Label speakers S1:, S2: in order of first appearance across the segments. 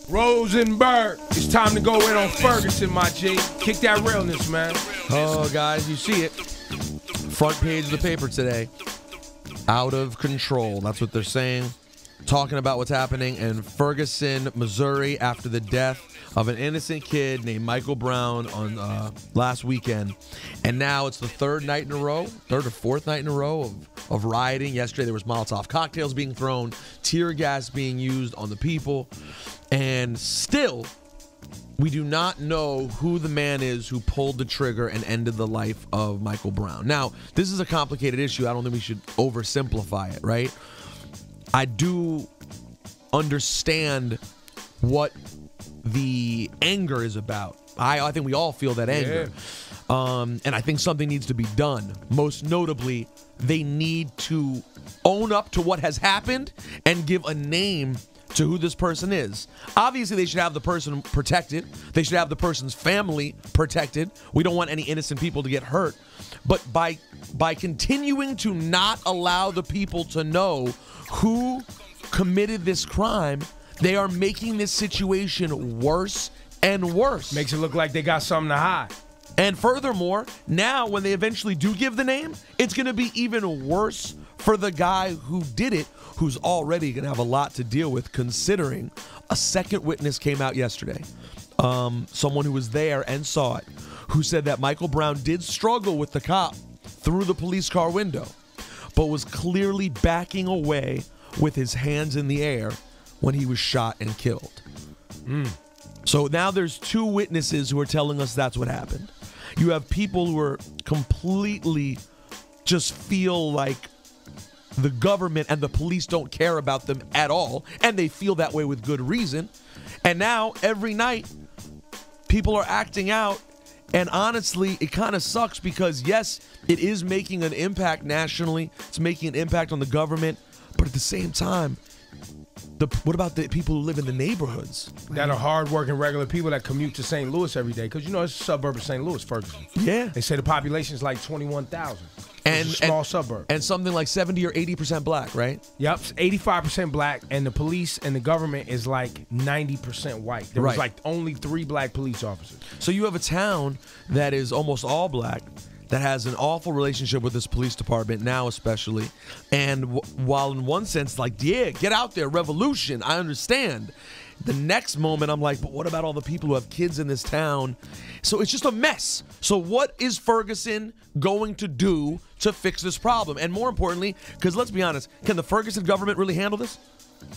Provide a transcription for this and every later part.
S1: Rosenberg, it's time to go in on Ferguson, my G. Kick that realness, man.
S2: Oh, guys, you see it. Front page of the paper today. Out of control. That's what they're saying. Talking about what's happening in Ferguson, Missouri after the death of an innocent kid named Michael Brown on last weekend. And now it's the third or fourth night in a row of rioting. Yesterday there was Molotov cocktails being thrown, tear gas being used on the people. And still, we do not know who the man is who pulled the trigger and ended the life of Michael Brown. Now, this is a complicated issue. I don't think we should oversimplify it, right? I do understand what the anger is about. I think we all feel that anger. Yeah. And I think something needs to be done. Most notably, they need to own up to what has happened and give a name to who this person is. Obviously, they should have the person protected. They should have the person's family protected. We don't want any innocent people to get hurt. But by continuing to not allow the people to know who committed this crime, they are making this situation worse and worse.
S1: Makes it look like they got something to hide.
S2: And furthermore, now when they eventually do give the name, it's going to be even worse for the guy who did it, who's already going to have a lot to deal with, considering a second witness came out yesterday. Someone who was there and saw it, who said that Michael Brown did struggle with the cop through the police car window, but was clearly backing away with his hands in the air when he was shot and killed. So now there's two witnesses who are telling us that's what happened. You have people who are completely just feel like the government and the police don't care about them at all, and they feel that way with good reason. And now every night people are acting out, and honestly it kind of sucks because yes, it is making an impact nationally, it's making an impact on the government, but at the same time, what about the people who live in the neighborhoods?
S1: That are hardworking, regular people that commute to St. Louis every day. Because, you know, it's a suburb of St. Louis, Ferguson.
S2: Yeah.
S1: They say the population is like 21,000. It's a small suburb.
S2: And something like 70 or 80% black, right?
S1: Yep, 85% black, and the police and the government is like 90% white. There was like only 3 black police officers.
S2: So you have a town that is almost all black, that has an awful relationship with this police department now especially. And while in one sense, like, yeah, get out there, revolution, I understand. The next moment, I'm like, but what about all the people who have kids in this town? So it's just a mess. So what is Ferguson going to do to fix this problem? And more importantly, because let's be honest, can the Ferguson government really handle this?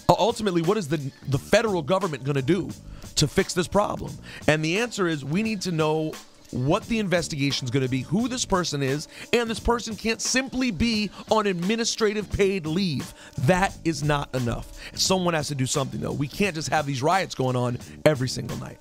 S2: Ultimately, what is the federal government going to do to fix this problem? And the answer is we need to know what the investigation is going to be, who this person is, and this person can't simply be on administrative paid leave. That is not enough. Someone has to do something, though. We can't just have these riots going on every single night.